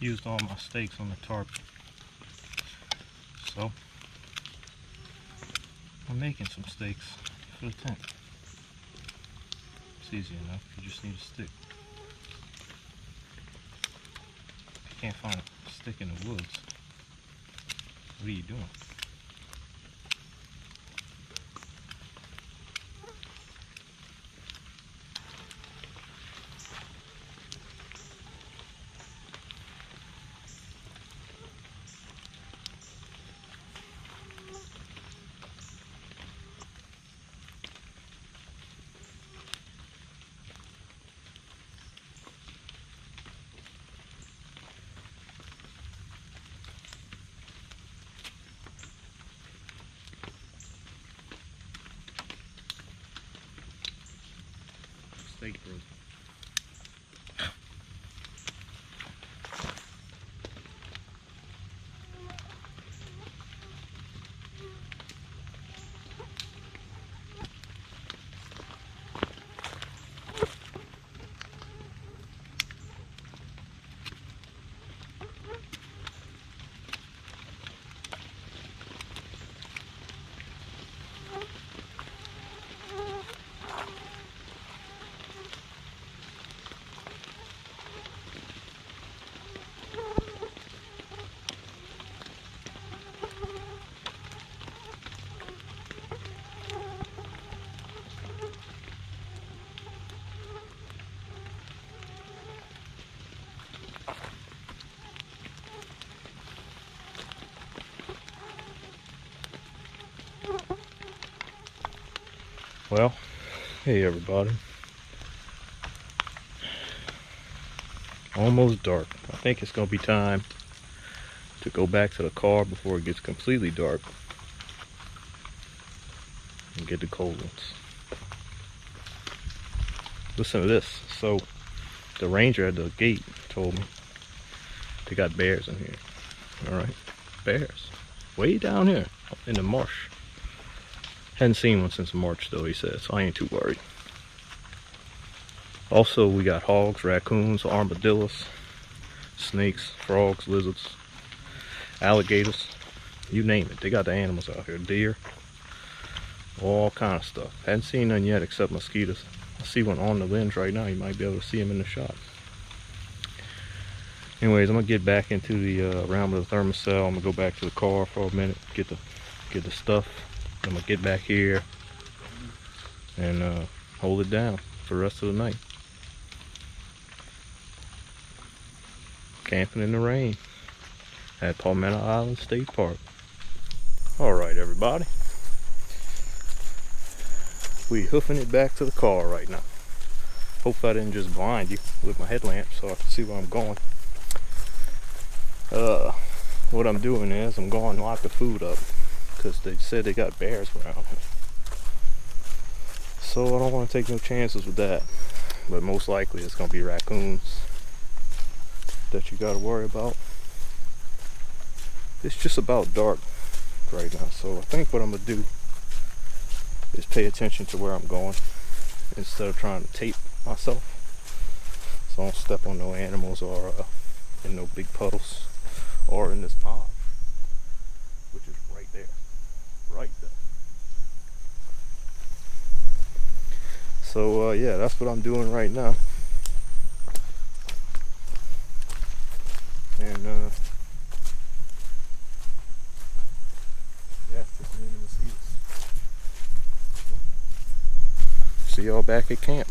used all my steaks on the tarp, so I'm making some steaks for the tent. It's easy enough, you just need a stick. If you can't find a stick in the woods, what are you doing? Steak broke. Well, hey everybody. Almost dark. I think it's gonna be time to go back to the car before it gets completely dark and get the cold ones. Listen to this. So the ranger at the gate told me they got bears in here. Alright, bears way down here in the marsh. Hadn't seen one since March though, he said, so I ain't too worried. Also, we got hogs, raccoons, armadillos, snakes, frogs, lizards, alligators, you name it. They got the animals out here. Deer, all kind of stuff. Hadn't seen none yet except mosquitoes. I see one on the lens right now. You might be able to see them in the shot. Anyways, I'm gonna get back into the realm of the thermocell. I'm gonna go back to the car for a minute, get the stuff. I'm gonna get back here and hold it down for the rest of the night. Camping in the rain at Palmetto Island State Park. Alright everybody, we hoofing it back to the car right now. Hopefully I didn't just blind you with my headlamp so I can see where I'm going. What I'm doing is I'm going to lock the food up because they said they got bears around here. So I don't want to take no chances with that. But most likely it's going to be raccoons that you got to worry about. It's just about dark right now, so I think what I'm going to do is pay attention to where I'm going instead of trying to tape myself so I don't step on no animals or in no big puddles or in this pond, which is right there. So yeah, that's what I'm doing right now. And yeah, just me and the mosquitoes. See y'all back at camp.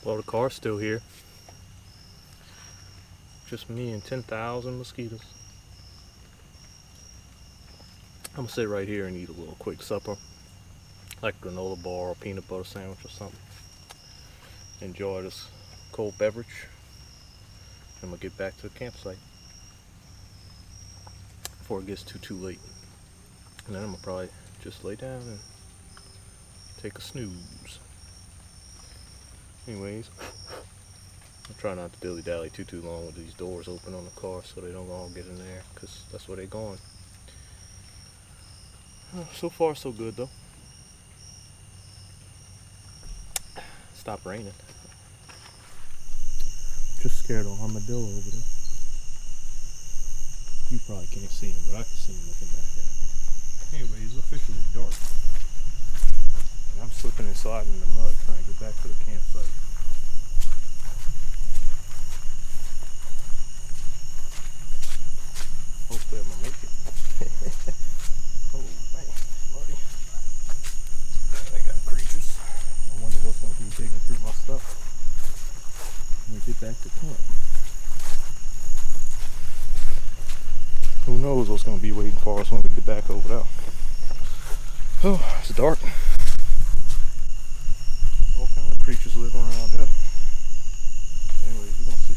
Well, the car's still here. Just me and 10,000 mosquitoes. I'm gonna sit right here and eat a little quick supper, like granola bar or peanut butter sandwich or something. Enjoy this cold beverage. I'm gonna get back to the campsite before it gets too late. And then I'm gonna probably just lay down and take a snooze. Anyways, I try not to dilly-dally too long with these doors open on the car so they don't all get in there, because that's where they're going. So far so good though. Stopped raining. scared of armadillo over there. You probably can't see him, but I can see him looking back at me. Anyway, it's officially dark. And I'm slipping and sliding in the mud trying to get back to the campsite. Hopefully I'm gonna make it. Oh man, muddy. I got creatures. I wonder what's gonna be digging through my stuff when we get back to camp. Who knows what's gonna be waiting for us when we get back over there. Oh, it's dark. All kind of creatures living around here. Anyways, we're gonna see.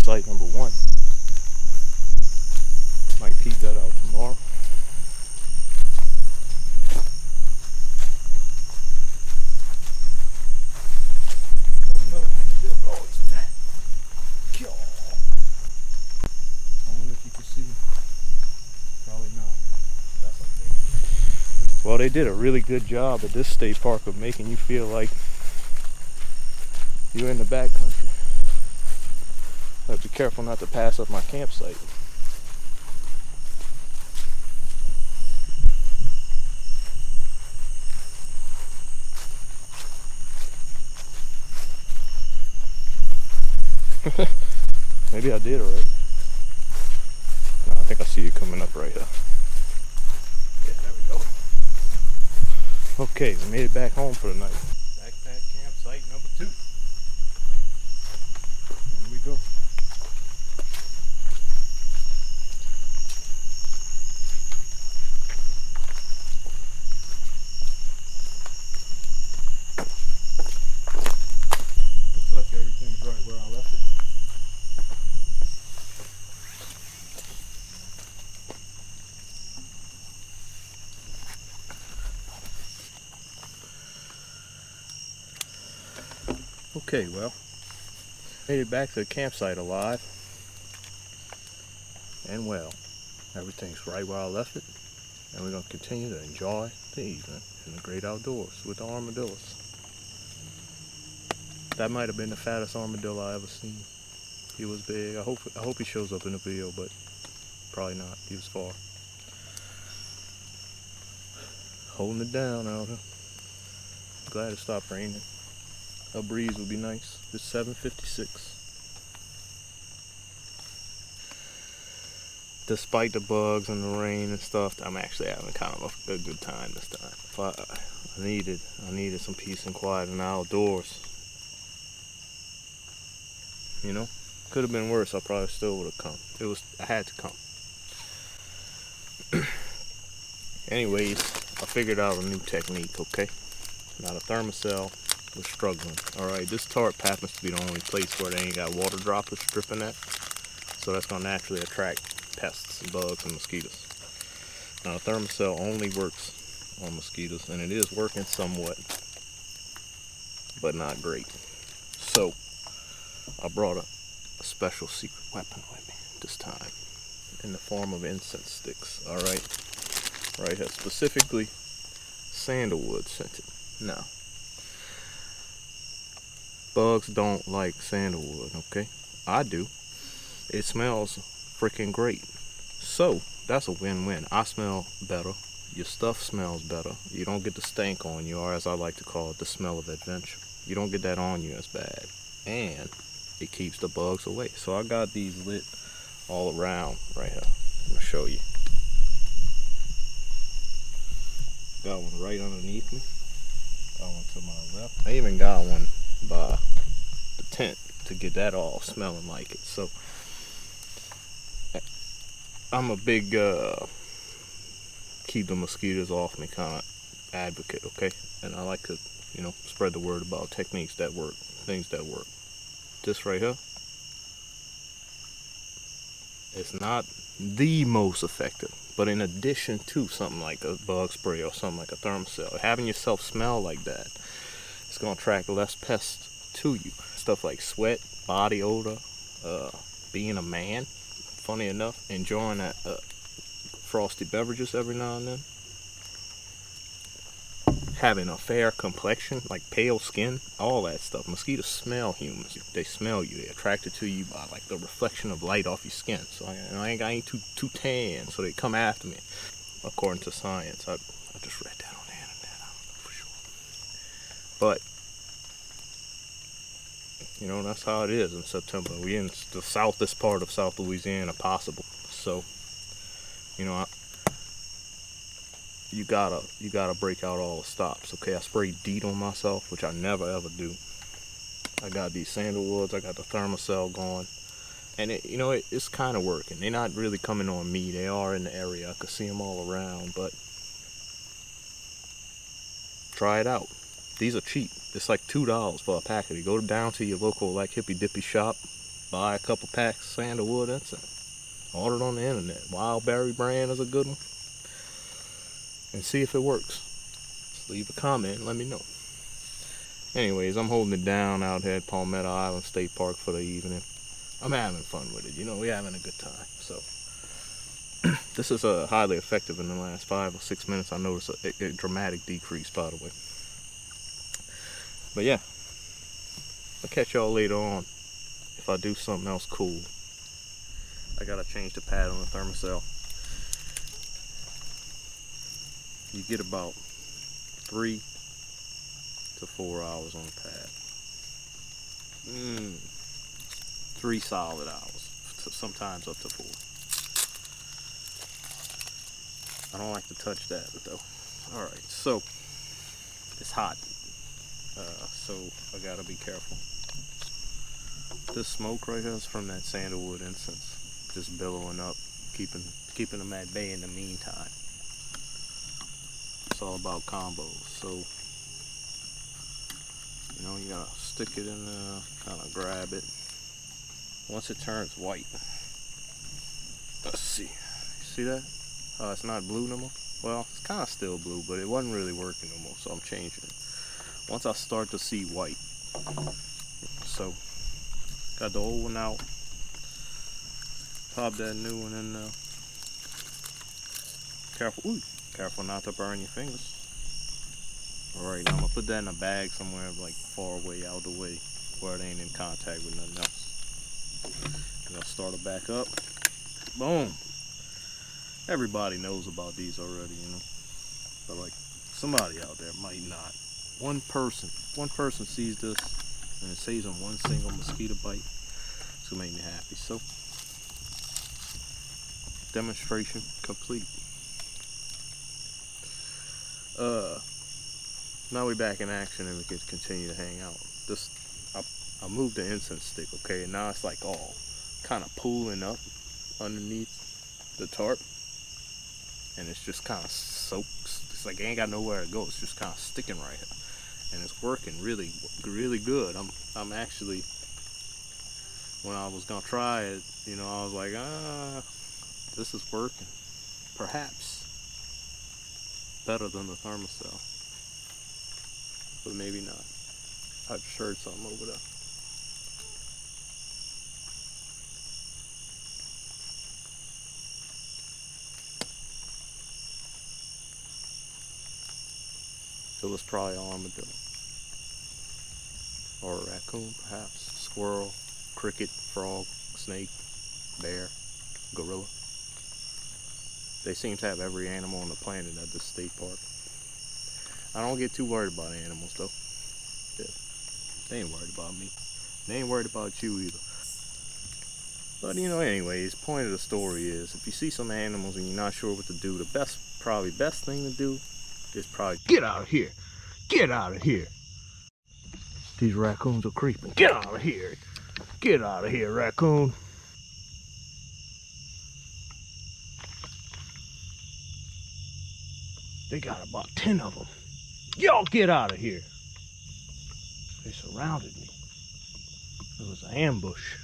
Site number 1. Might peep that out tomorrow. Oh, he's fat. I wonder if you can see him. Probably not. That's okay. Well, they did a really good job at this state park of making you feel like you're in the backcountry. I have to be careful not to pass up my campsite. Maybe I did already. No, I think I see you coming up right here. Yeah, there we go. Okay, we made it back home for the night. Backpack campsite number 2. Here we go. Looks like everything's right where I left it. Okay, well, made it back to the campsite alive and well. Everything's right where I left it, and we're going to continue to enjoy the evening in the great outdoors with the armadillos. That might have been the fattest armadillo I ever seen. He was big. I hope he shows up in the video, but probably not. He was far. Holding it down out here. Glad it stopped raining. A breeze would be nice. It's 7:56. Despite the bugs and the rain and stuff, I'm actually having kind of a good time this time. I needed some peace and quiet in the outdoors. You know, could have been worse. I probably still would have come. I had to come. Anyways, I figured out a new technique. Okay, now the thermocell was struggling. Alright, this tarp happens to be the only place where they ain't got water droplets dripping at, so that's going to naturally attract pests, bugs, and mosquitoes. Now the thermocell only works on mosquitoes, and it is working somewhat, but not great. So I brought a special secret weapon with me this time, in the form of incense sticks. Alright, right here, specifically sandalwood scented. Now, bugs don't like sandalwood, okay? I do. It smells freaking great. So, that's a win-win. I smell better. Your stuff smells better. You don't get the stank on you, or as I like to call it, the smell of adventure. You don't get that on you as bad. And it keeps the bugs away. So I got these lit all around right here. I'm going to show you. Got one right underneath me. Got one to my left. I even got one by the tent to get that all smelling like it. So I'm a big keep the mosquitoes off me kind of advocate, okay? And I like to, you know, spread the word about techniques that work, things that work. This right here, it's not the most effective, but in addition to something like a bug spray or something like a thermocell, having yourself smell like that, it's going to attract less pests to you. Stuff like sweat, body odor, being a man, funny enough, enjoying that frosty beverages every now and then, having a fair complexion, like pale skin, all that stuff. Mosquitoes smell humans. They smell you. They're attracted to you by like the reflection of light off your skin. So I ain't too tan, so they come after me. According to science, I just read that on the internet. I don't know for sure, but you know, that's how it is in September. We in the southest part of South Louisiana possible. So, you know, you gotta break out all the stops. Okay, I spray DEET on myself, which I never ever do. I got these sandalwoods, I got the Thermacell going, and it's kind of working. They're not really coming on me. They are in the area. I could see them all around, but try it out. These are cheap. It's like $2 for a packet. You go down to your local like hippy dippy shop, buy a couple packs of sandalwood incense. Order it on the internet. Wild Berry brand is a good one. And see if it works. Just leave a comment and let me know. Anyways, I'm holding it down out here at Palmetto Island State Park for the evening. I'm having fun with it. You know, we're having a good time. So this is highly effective. In the last 5 or 6 minutes, I noticed a dramatic decrease, by the way. But yeah, I'll catch y'all later on if I do something else cool. I gotta change the pad on the Thermacell. You get about 3 to 4 hours on the pad. 3 solid hours, sometimes up to 4. I don't like to touch that though. Alright, so it's hot. So I gotta be careful. This smoke right here is from that sandalwood incense, just billowing up, keeping them at bay in the meantime. It's all about combos. So you know, you gotta stick it in there, kind of grab it. Once it turns white, let's see. See that? It's not blue no more. Well, it's kind of still blue, but it wasn't really working no more, so I'm changing it. Once I start to see white, so got the old one out, pop that new one in there. Careful not to burn your fingers. Alright, now I'm gonna put that in a bag somewhere like far away out the way where it ain't in contact with nothing else. And I'll start it back up. Boom! Everybody knows about these already, you know. But like somebody out there might not. One person sees this and it saves them one single mosquito bite. It's gonna make me happy. So, demonstration complete. Now we're back in action and we can continue to hang out. I moved the incense stick, okay, and now it's like all kind of pooling up underneath the tarp, and it's just kind of soaked. It's like it ain't got nowhere to go. It's just kind of sticking right here. And it's working really, really good. I'm actually, when I was gonna try it, you know, I was like, this is working. Perhaps better than the Thermacell, but maybe not. I just heard something over there. It was probably an armadillo. Or a raccoon, perhaps. Squirrel, cricket, frog, snake, bear, gorilla. They seem to have every animal on the planet at this state park. I don't get too worried about animals though. Yeah. They ain't worried about me. They ain't worried about you either. But you know, anyways, point of the story is if you see some animals and you're not sure what to do, the best thing to do is probably get out of here. Get out of here. These raccoons are creeping. Get out of here. Get out of here, raccoon. They got about 10 of them. Y'all get out of here. They surrounded me. It was an ambush.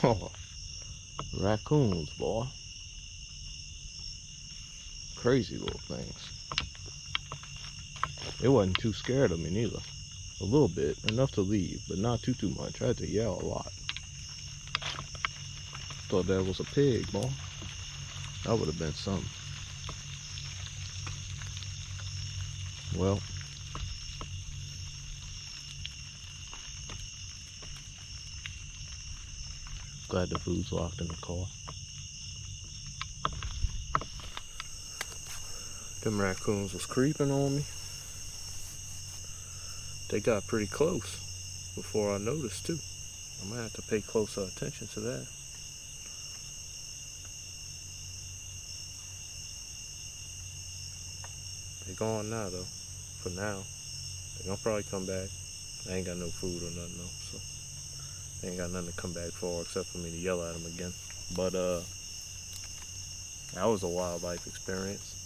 Oh, raccoons, boy. Crazy little things. It wasn't too scared of me neither. A little bit, enough to leave, but not too much. I had to yell a lot. Thought that was a pig, boy. That would have been something. Well, glad the food's locked in the car. Them raccoons was creeping on me. They got pretty close before I noticed too. I'm gonna have to pay closer attention to that. They gone now though. For now. They gonna probably come back. I ain't got no food or nothing though, so they ain't got nothing to come back for except for me to yell at them again. But that was a wildlife experience.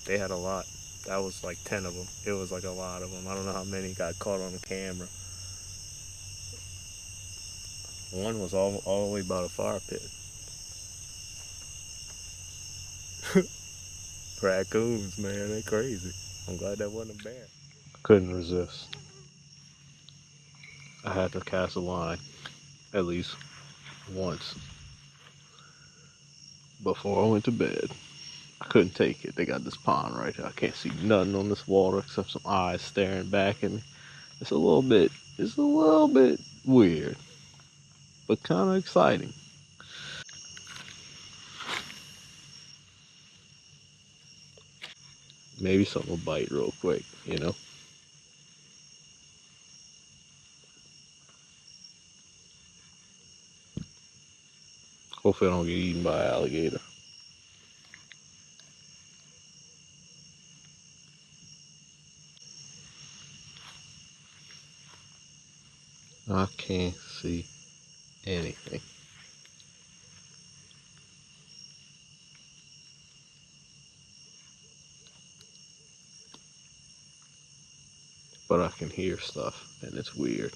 They had a lot. That was like 10 of them. It was like a lot of them. I don't know how many got caught on the camera. One was all the way by the fire pit. Raccoons, man, they crazy. I'm glad that wasn't a bear. Couldn't resist. I had to cast a line at least once before I went to bed. I couldn't take it. They got this pond right here. I can't see nothing on this water except some eyes staring back at me. It's a little bit weird, but kind of exciting. Maybe something will bite real quick, you know? Hopefully I don't get eaten by an alligator. I can't see anything. But I can hear stuff, and it's weird.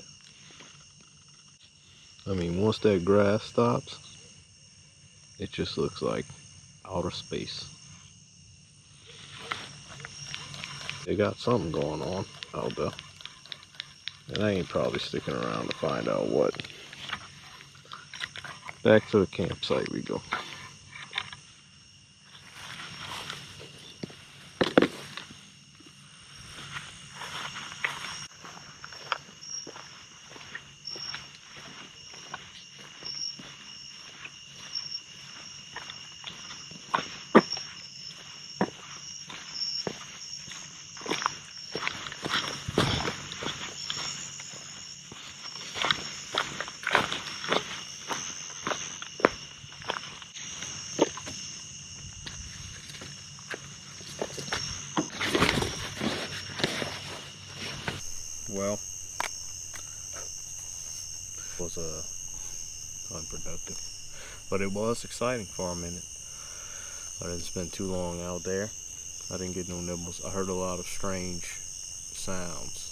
I mean, once that grass stops, it just looks like outer space. They got something going on out there. And I ain't probably sticking around to find out what. Back to the campsite we go. Well, it was unproductive, but it was exciting for a minute. I didn't spend too long out there. I didn't get no nibbles. I heard a lot of strange sounds,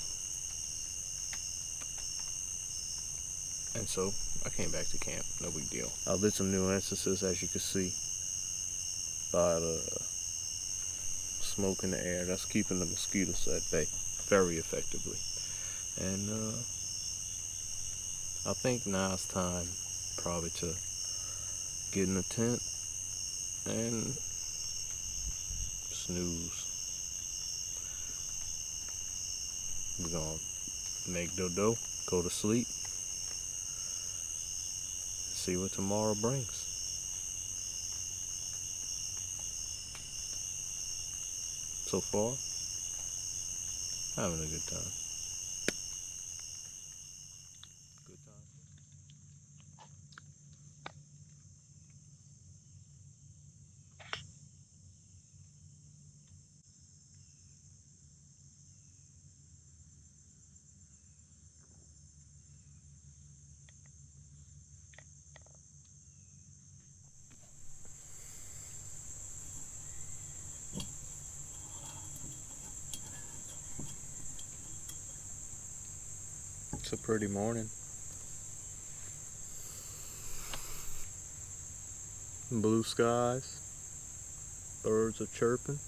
and so I came back to camp. No big deal. I lit some new instances, as you can see, by the smoke in the air. That's keeping the mosquitoes at bay very effectively. And I think now it's time probably to get in the tent and snooze. We're gonna make dodo, go to sleep, see what tomorrow brings. So far, having a good time. Good time. It's a pretty morning. Blue skies. Birds are chirping.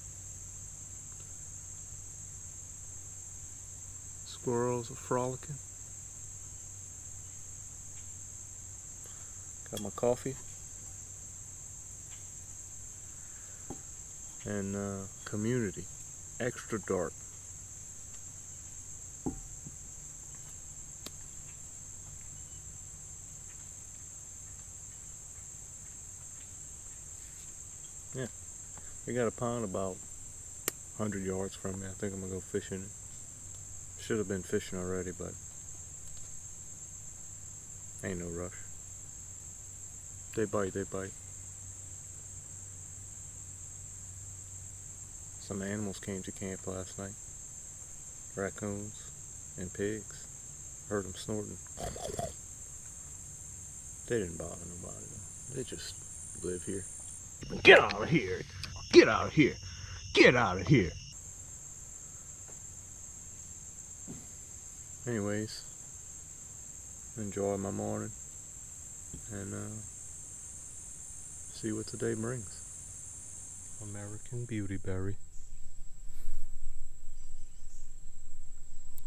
Squirrels are frolicking. Got my coffee. And community. Extra dark. Yeah. We got a pond about 100 yards from me. I think I'm gonna go fishing. Should have been fishing already, but ain't no rush. They bite, they bite. Some animals came to camp last night. Raccoons and pigs. Heard them snorting. They didn't bother nobody though. They just live here. Get out of here! Get out of here! Get out of here! Anyways, enjoy my morning and see what today brings. American Beauty Berry.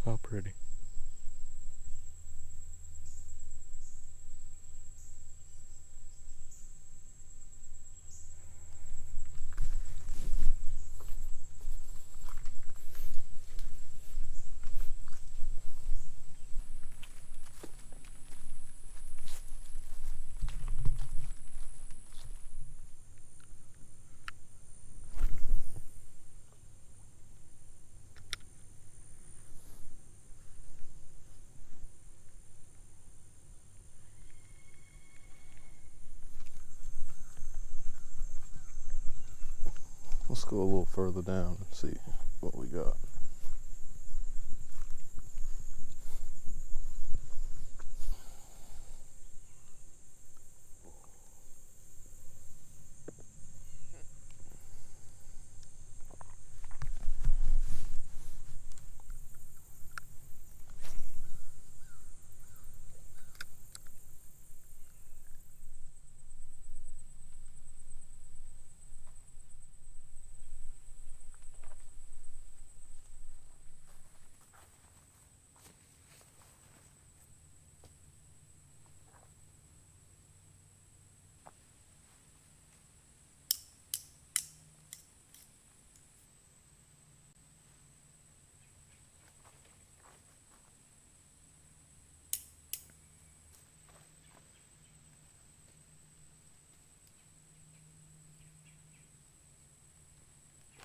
How pretty. Let's go a little further down and see what we got.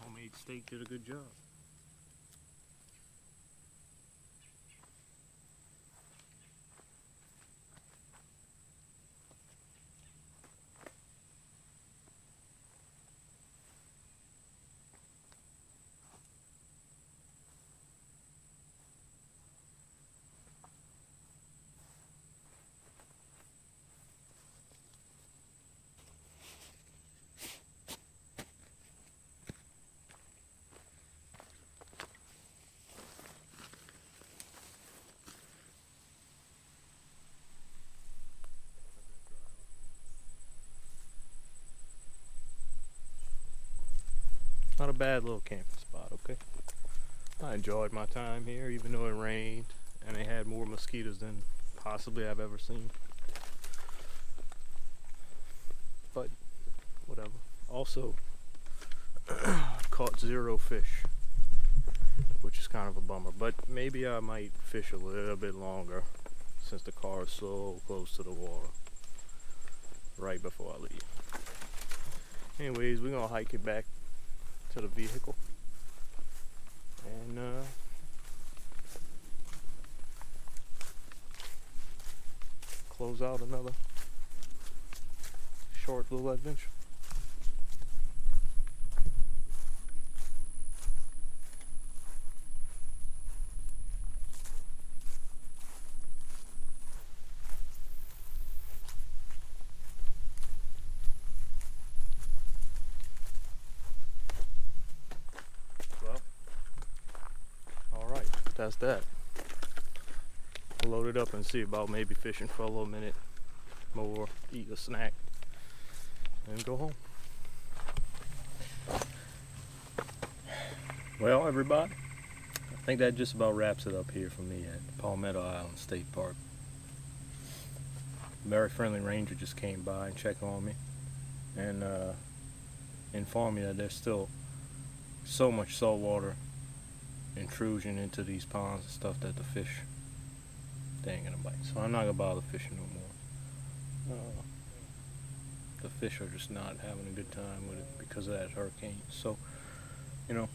Homemade steak did a good job. Not a bad little camping spot, okay? I enjoyed my time here, even though it rained and they had more mosquitoes than possibly I've ever seen. But whatever. Also, caught 0 fish, which is kind of a bummer. But maybe I might fish a little bit longer since the car is so close to the water right before I leave. Anyways, we're gonna hike it back to the vehicle and close out another short little adventure. That's that. I'll load it up and see about maybe fishing for a little minute more, eat a snack, and go home. Well, everybody, I think that just about wraps it up here for me at Palmetto Island State Park. A very friendly ranger just came by and checked on me and informed me that there's still so much saltwater intrusion into these ponds and stuff that the fish, they ain't gonna bite. So I'm not gonna bother fishing no more. The fish are just not having a good time with it because of that hurricane. So, you know,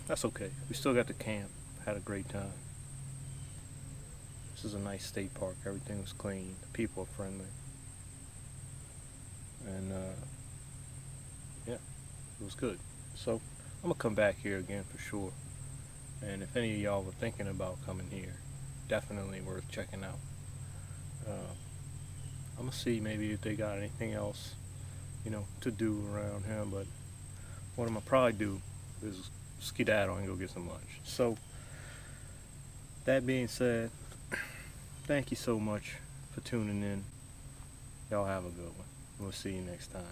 that's okay. We still got the camp. Had a great time. This is a nice state park. Everything was clean. The people are friendly. And yeah, it was good. So I'm gonna come back here again for sure. And if any of y'all were thinking about coming here, definitely worth checking out. I'm gonna see maybe if they got anything else, you know, to do around here. But what I'm gonna probably do is skedaddle and go get some lunch. So that being said, thank you so much for tuning in. Y'all have a good one. We'll see you next time.